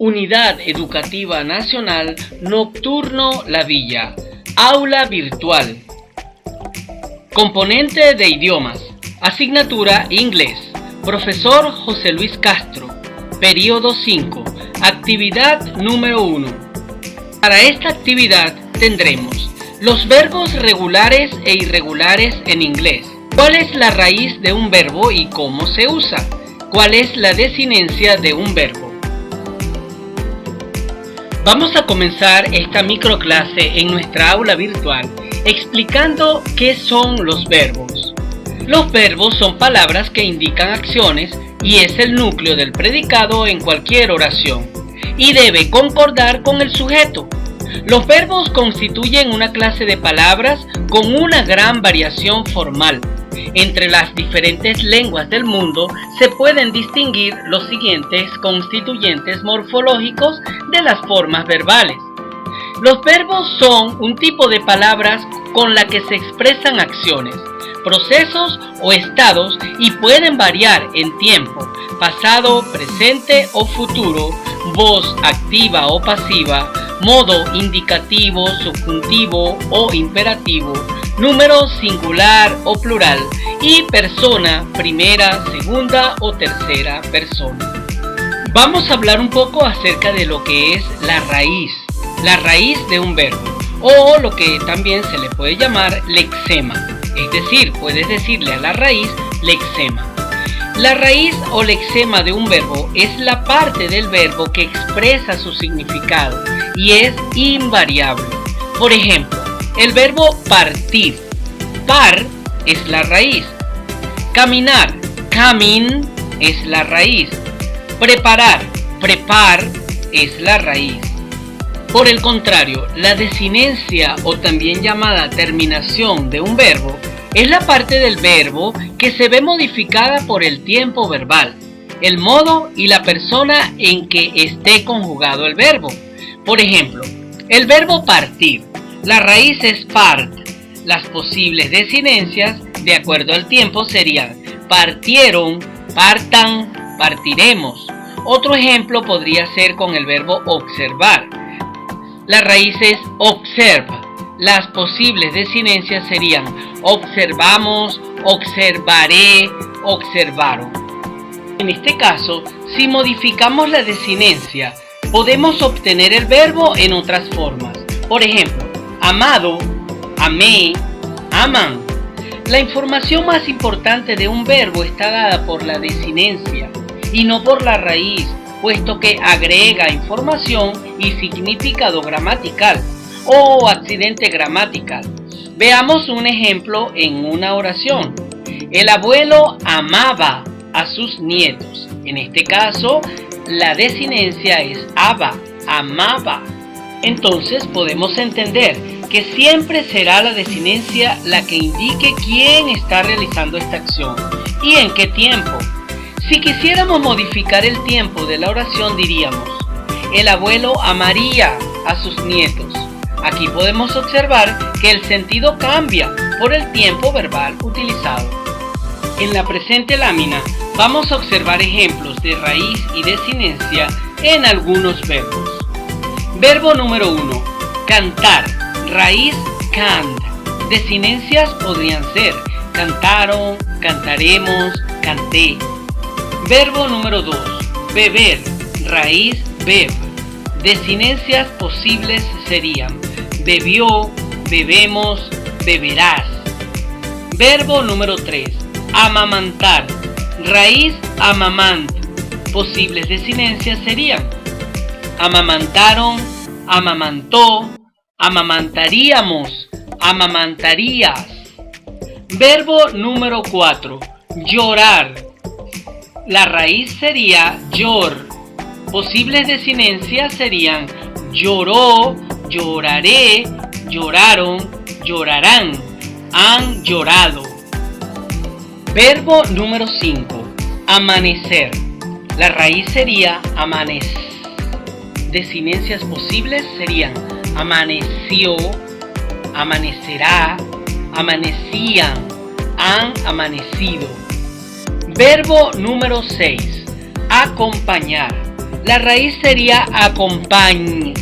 Unidad Educativa Nacional Nocturno La Villa, Aula Virtual. Componente de idiomas, asignatura Inglés, Profesor José Luis Castro, Período 5, actividad número 1. Para esta actividad tendremos los verbos regulares e irregulares en inglés. ¿Cuál es la raíz de un verbo y cómo se usa? ¿Cuál es la desinencia de un verbo? Vamos a comenzar esta microclase en nuestra aula virtual explicando qué son los verbos. Los verbos son palabras que indican acciones y es el núcleo del predicado en cualquier oración y debe concordar con el sujeto. Los verbos constituyen una clase de palabras con una gran variación formal. Entre las diferentes lenguas del mundo se pueden distinguir los siguientes constituyentes morfológicos de las formas verbales. Los verbos son un tipo de palabras con la que se expresan acciones, procesos o estados y pueden variar en tiempo, pasado, presente o futuro, voz activa o pasiva, modo indicativo, subjuntivo o imperativo, número singular o plural y persona, primera, segunda o tercera persona. Vamos a hablar un poco acerca de lo que es la raíz de un verbo, o lo que también se le puede llamar lexema, es decir, puedes decirle a la raíz lexema. La raíz o lexema de un verbo es la parte del verbo que expresa su significado y es invariable. Por ejemplo, el verbo partir, par es la raíz. Caminar, camin es la raíz. Preparar, prepar es la raíz. Por el contrario, la desinencia o también llamada terminación de un verbo es la parte del verbo que se ve modificada por el tiempo verbal, el modo y la persona en que esté conjugado el verbo. Por ejemplo, el verbo partir, la raíz es part. Las posibles desinencias, de acuerdo al tiempo, serían partieron, partan, partiremos. Otro ejemplo podría ser con el verbo observar. La raíz es observa. Las posibles desinencias serían observamos, observaré, observaron. En este caso, si modificamos la desinencia, podemos obtener el verbo en otras formas. Por ejemplo, amado, amé, aman. La información más importante de un verbo está dada por la desinencia y no por la raíz, puesto que agrega información y significado gramatical o accidente gramatical. Veamos un ejemplo en una oración. El abuelo amaba a sus nietos. En este caso, la desinencia es aba, amaba. Entonces podemos entender que siempre será la desinencia la que indique quién está realizando esta acción y en qué tiempo. Si quisiéramos modificar el tiempo de la oración diríamos, el abuelo amaría a sus nietos. Aquí podemos observar que el sentido cambia por el tiempo verbal utilizado. En la presente lámina vamos a observar ejemplos de raíz y desinencia en algunos verbos. Verbo número 1, cantar, raíz cant. Desinencias podrían ser cantaron, cantaremos, canté. Verbo número 2, beber, raíz bev. Desinencias posibles serían bebió, bebemos, beberás. Verbo número 3, amamantar, raíz amamant. Posibles desinencias serían amamantaron, amamantó, amamantaríamos, amamantarías. Verbo número 4, llorar. La raíz sería yor. Posibles desinencias serían lloró, lloraré, lloraron, llorarán, han llorado. Verbo número 5, amanecer. La raíz sería amanecer. Desinencias posibles serían amaneció, amanecerá, amanecían, han amanecido. Verbo número 6, acompañar. La raíz sería acompañ.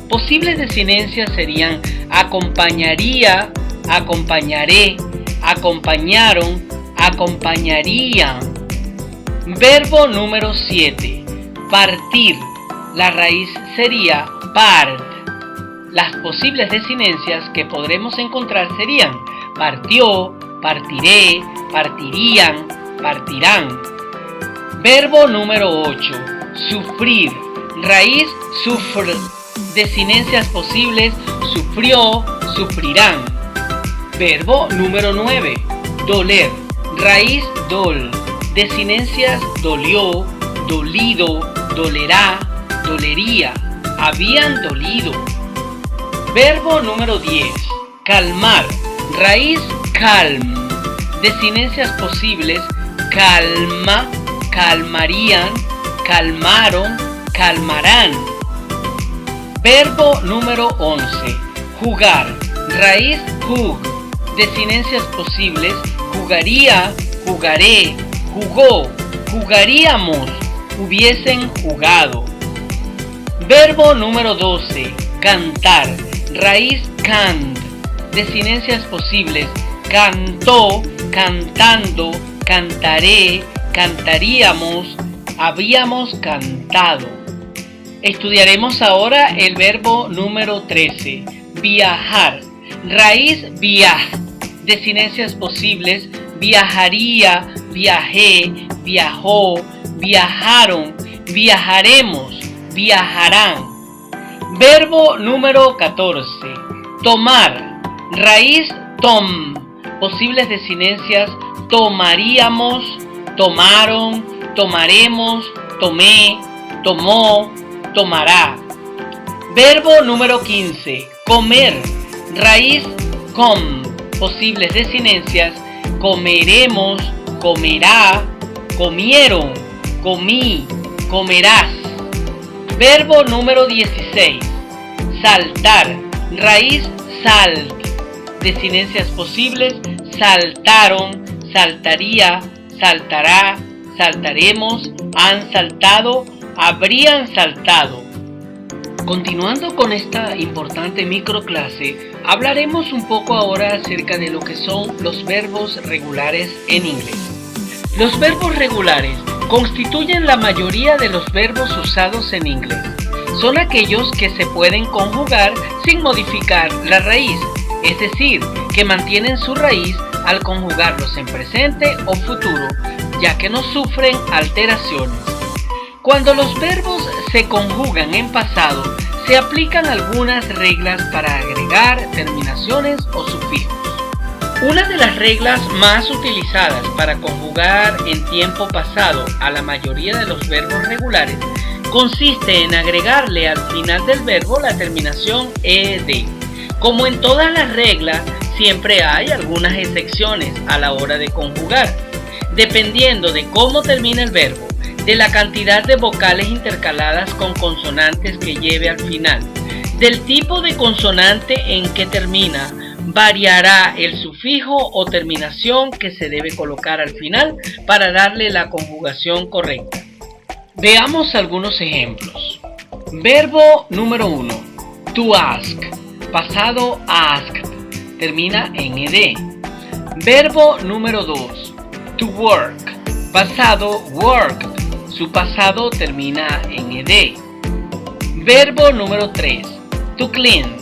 Posibles desinencias serían acompañaría, acompañaré, acompañaron, acompañarían. Verbo número 7. Partir. La raíz sería part. Las posibles desinencias que podremos encontrar serían partió, partiré, partirían, partirán. Verbo número 8. Sufrir. Raíz sufr. Desinencias posibles sufrió, sufrirán. Verbo número 9. Doler. Raíz dol. Desinencias dolió, dolido, dolerá, dolería. Habían dolido. Verbo número 10. Calmar. Raíz calm. Desinencias posibles calma, calmarían, calmaron, calmarán. Verbo número 11. Jugar. Raíz jug. Desinencias posibles jugaría, jugaré, jugó, jugaríamos, hubiesen jugado. Verbo número 12. Cantar. Raíz cant. Desinencias posibles cantó, cantando, cantaré, cantaríamos, habíamos cantado. Estudiaremos ahora el verbo número 13. Viajar. Raíz viaj. Desinencias posibles viajaría, viajé, viajó, viajaron, viajaremos, viajarán. Verbo número 14. Tomar. Raíz tom. Posibles desinencias tomaríamos, tomaron, tomaremos, tomé, tomó, tomará. Verbo número 15. Comer. Raíz com. Posibles desinencias comeremos, comerá, comieron, comí, comerás. Verbo número 16. Saltar. Raíz salt. Desinencias posibles saltaron, saltaría, saltará, saltaremos, han saltado, habrían saltado. Continuando con esta importante microclase, hablaremos un poco ahora acerca de lo que son los verbos regulares en inglés. Los verbos regulares constituyen la mayoría de los verbos usados en inglés. Son aquellos que se pueden conjugar sin modificar la raíz, es decir, que mantienen su raíz al conjugarlos en presente o futuro, ya que no sufren alteraciones. Cuando los verbos se conjugan en pasado, se aplican algunas reglas para agregar terminaciones o sufijos. Una de las reglas más utilizadas para conjugar en tiempo pasado a la mayoría de los verbos regulares consiste en agregarle al final del verbo la terminación ed. Como en todas las reglas, siempre hay algunas excepciones a la hora de conjugar, dependiendo de cómo termina el verbo, de la cantidad de vocales intercaladas con consonantes que lleve al final, del tipo de consonante en que termina, variará el sufijo o terminación que se debe colocar al final para darle la conjugación correcta. Veamos algunos ejemplos. Verbo número 1. To ask. Pasado asked. Termina en ed. Verbo número 2. To work. Pasado worked. Su pasado termina en ed. Verbo número 3. To clean.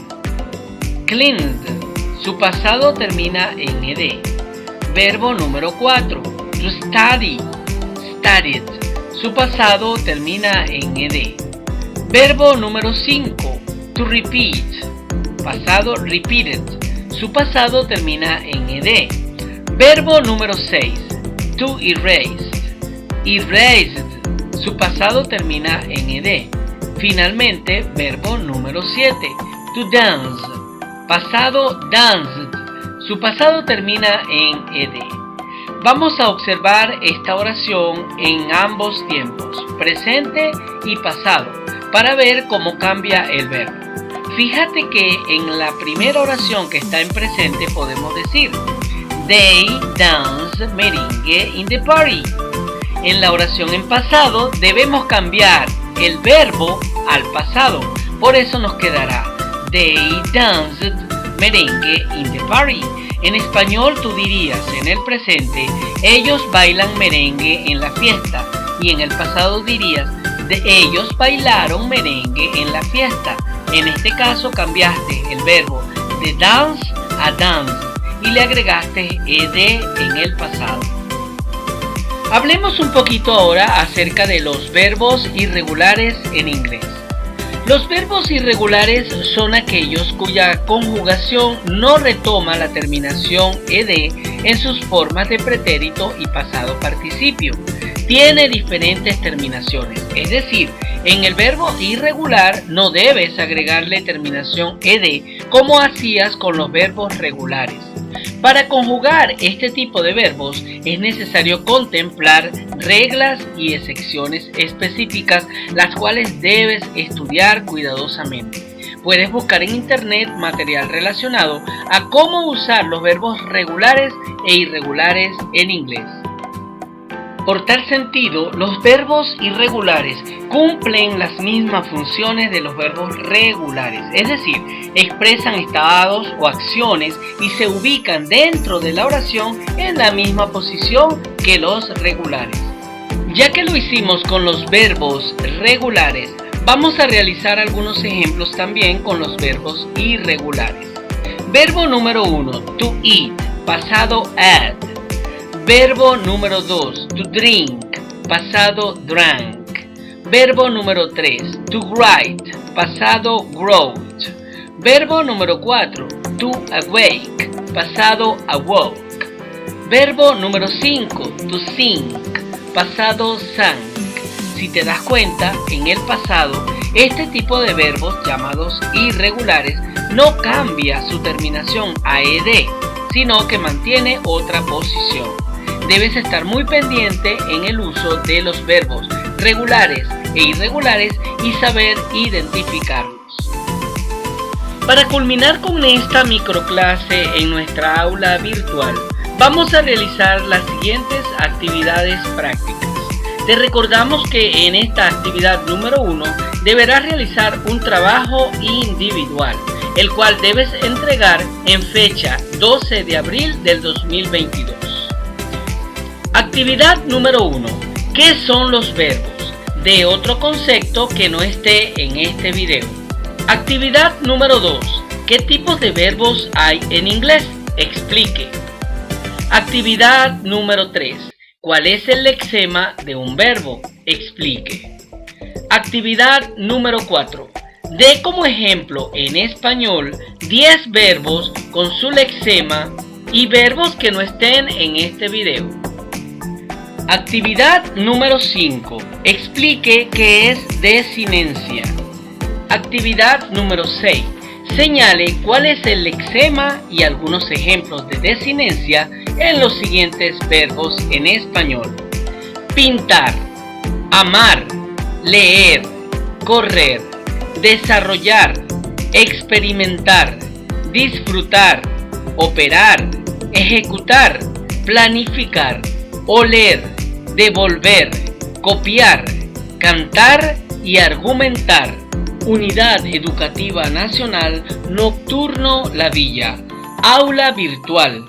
Cleaned. Su pasado termina en ed. Verbo número 4. To study. Studied. Su pasado termina en ed. Verbo número 5. To repeat. Pasado repeated. Su pasado termina en ed. Verbo número 6. To erase. Erased. Su pasado termina en ed. Finalmente, verbo número 7. To dance. Pasado danced. Su pasado termina en ed. Vamos a observar esta oración en ambos tiempos, presente y pasado, para ver cómo cambia el verbo. Fíjate que en la primera oración que está en presente podemos decir They dance merengue in the party. En la oración en pasado debemos cambiar el verbo al pasado. Por eso nos quedará They danced merengue in the party. En español tú dirías en el presente, ellos bailan merengue en la fiesta. Y en el pasado dirías, ellos bailaron merengue en la fiesta. En este caso cambiaste el verbo de dance a dance y le agregaste ed en el pasado. Hablemos un poquito ahora acerca de los verbos irregulares en inglés. Los verbos irregulares son aquellos cuya conjugación no retoma la terminación ed en sus formas de pretérito y pasado participio. Tiene diferentes terminaciones, es decir, en el verbo irregular no debes agregarle terminación ed como hacías con los verbos regulares. Para conjugar este tipo de verbos es necesario contemplar reglas y excepciones específicas, las cuales debes estudiar cuidadosamente. Puedes buscar en internet material relacionado a cómo usar los verbos regulares e irregulares en inglés. Por tal sentido, los verbos irregulares cumplen las mismas funciones de los verbos regulares, es decir, expresan estados o acciones y se ubican dentro de la oración en la misma posición que los regulares. Ya que lo hicimos con los verbos regulares, vamos a realizar algunos ejemplos también con los verbos irregulares. Verbo número 1, to eat, pasado at. Verbo número 2, to drink, pasado drank. Verbo número 3, to write, pasado wrote. Verbo número 4, to awake, pasado awoke. Verbo número 5, to sing, pasado sang. Si te das cuenta, en el pasado, este tipo de verbos llamados irregulares no cambia su terminación a ed, sino que mantiene otra posición. Debes estar muy pendiente en el uso de los verbos regulares e irregulares y saber identificarlos. Para culminar con esta microclase en nuestra aula virtual, vamos a realizar las siguientes actividades prácticas. Te recordamos que en esta actividad número 1 deberás realizar un trabajo individual, el cual debes entregar en fecha 12 de abril del 2022. Actividad número 1. ¿Qué son los verbos? De otro concepto que no esté en este video. Actividad número 2. ¿Qué tipos de verbos hay en inglés? Explique. Actividad número 3. ¿Cuál es el lexema de un verbo? Explique. Actividad número 4. Dé como ejemplo en español 10 verbos con su lexema y verbos que no estén en este video. Actividad número 5. Explique qué es desinencia. Actividad número 6. Señale cuál es el lexema y algunos ejemplos de desinencia en los siguientes verbos en español: pintar, amar, leer, correr, desarrollar, experimentar, disfrutar, operar, ejecutar, planificar, oler, devolver, copiar, cantar y argumentar. Unidad Educativa Nacional Nocturno La Villa. Aula virtual.